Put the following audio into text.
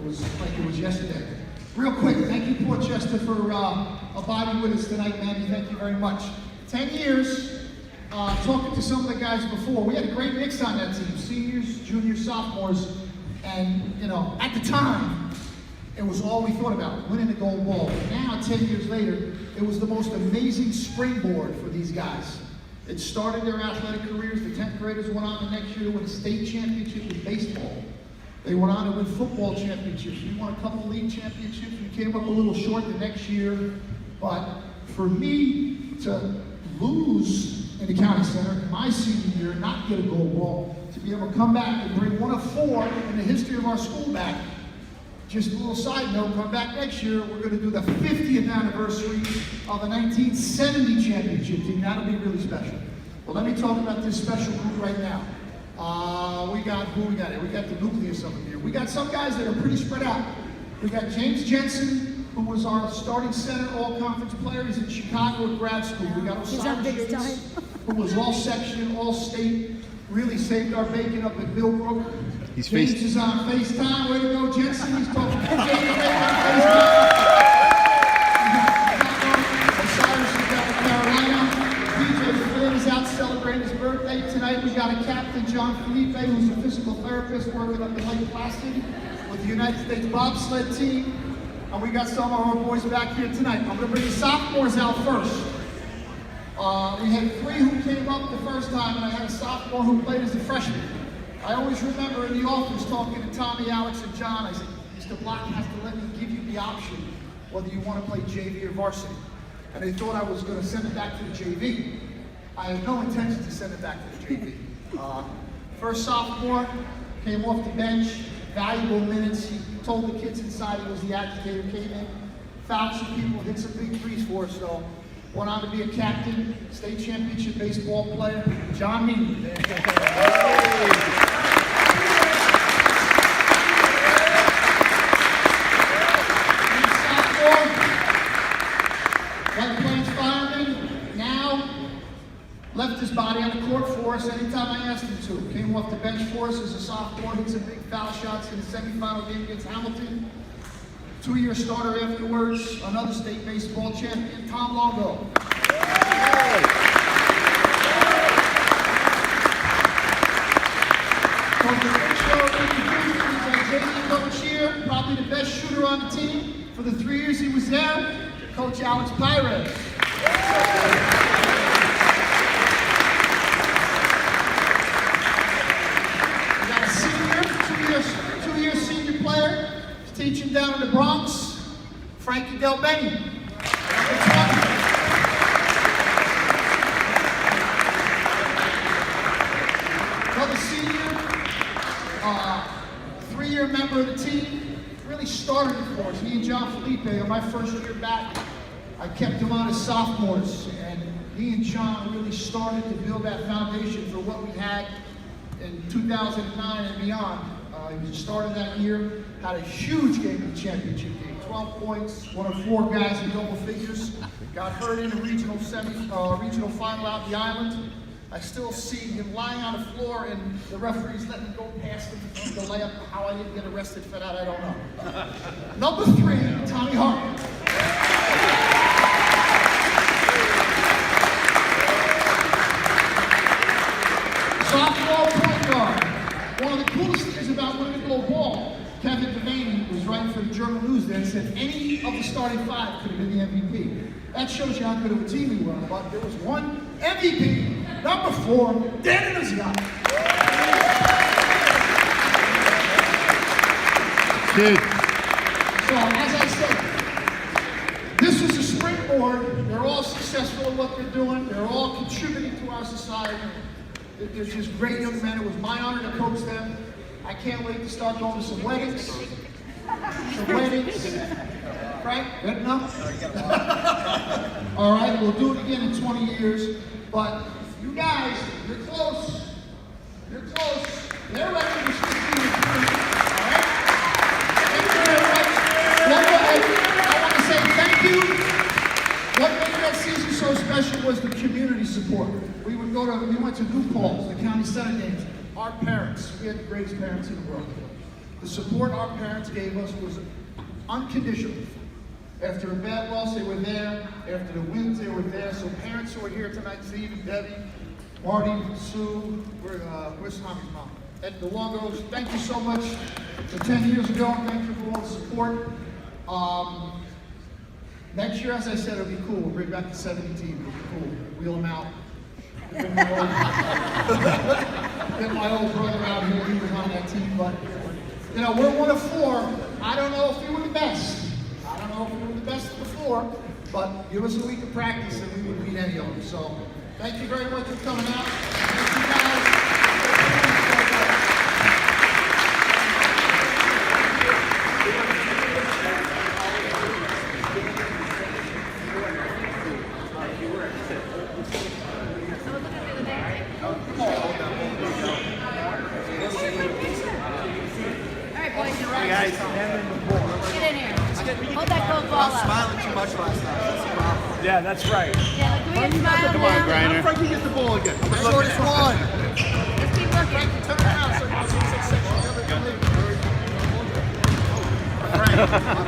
It was like it was yesterday. Real quick, thank you, Portchester, for abiding with us tonight, Manny. Thank you very much. 10 years, talking to some of the guys before. We had a great mix on that team, seniors, juniors, sophomores, and, you know, at the time, it was all we thought about, winning the gold ball. But now, 10 years later, it was the most amazing springboard for these guys. It started their athletic careers. The 10th graders went on the next year to win a state championship in baseball. They went on to win football championships. We won a couple league championships. We came up a little short the next year. But for me to lose in the county center in my senior year, not get a gold ball, to be able to come back and bring one of 4 in the history of our school back. Just a little side note, come back next year, we're going to do the 50th anniversary of the 1970 championship team. That'll be really special. Well, let me talk about this special group right now. We got who we got here? We got the nucleus of them here. We got some guys that are pretty spread out. We got James Jensen, who was our starting center all-conference player. He's in Chicago at grad school. We got Osiris Yates, who was all-section, all-state, really saved our bacon up at Millbrook. James is on FaceTime. Way to go, Jensen. He's talking to James on FaceTime. Osiris is down in Carolina. DJ Flynn is out celebrating his birthday tonight. We got a captain, John Felipe, who's a physical therapist working up in Lake Placid with the United States bobsled team. And we got some of our boys back here tonight. I'm going to bring the sophomores out first. We had 3 who came up the first time, and I had a sophomore who played as a freshman. I always remember in the office talking to Tommy, Alex, and John. I said, Mr. Block has to let me give you the option whether you want to play JV or varsity. And they thought I was going to send it back to the JV. I have no intention to send it back to the JV. First sophomore, came off the bench, valuable minutes. He told the kids inside he was the agitator, came in, fouled some people, hit some big threes for us. So went on to be a captain, state championship baseball player, John Meany. White Plains fireman, now left his body on the court for us anytime I asked him to. Came off the bench for us as a sophomore, hit some big foul shots in the semifinal game against Hamilton. 2-year starter afterwards, another state baseball champion, Tom Longo. Coach here, probably the best shooter on the team. For the 3 years he was there, Coach Alex Pires. We got a senior, two-year senior player, teaching down in the Bronx, Frankie Del Benny. Another senior, 3-year member of the team, really started it for us. Me and John Felipe, on my first year back, I kept him on as sophomores, and he and John really started to build that foundation for what we had in 2009 and beyond. He was a starter that year, had a huge game in the championship game, 12 points, one of 4 guys in double figures, got hurt in a regional final out the island. I still see him lying on the floor and the referees letting him go past him from the layup. How I didn't get arrested for that, I don't know. Number 3, Tommy Hart. Sophomore point guard. One of the coolest things about winning the gold ball, Kevin Devaney was writing for the Journal News there and said any of the starting 5 could have been the MVP. That shows you how good of a team we were, but there was one MVP, number 4, Dan Inaziano. Dude. So, as I said, this is a springboard. They're all successful in what they're doing. They're all contributing to our society. They're just great young men. It was my honor to coach them. I can't wait to start going to some weddings. Right? Good enough? All right, we'll do it again in 20 years. But you guys, you're close. You're close. They're ready to shoot you. All right? Thank you very much. I want to say thank you. What made that season so special was the community support. We went to New Paltz, the county senate games. Our parents, we had the greatest parents in the world. The support our parents gave us was unconditional. After a bad loss, they were there. After the wins, they were there. So parents who are here tonight, Steve and Debbie, Marty, Sue, where's Tommy's mom? At the Longos, thank you so much for 10 years ago, and thank you for all the support. Next year, as I said, it'll be cool. We'll bring back the 70 team. It'll be cool. Wheel them out. Get my old brother out here. He was on that team, but you know, we're 1 of 4. I don't know if we were the best. I don't know if we were the best before, but give us a week of practice and we would beat any of them. So, thank you very much for coming out. Thank you guys. Guys, get in here. Hold that gold ball up. I was smiling too much last night. That's the problem. Yeah, that's right. Yeah, look, we smile Come on, Griner. Frankie gets the ball again. Shortest one. Just keep looking. Turn around so you can see 6 seconds. Frank.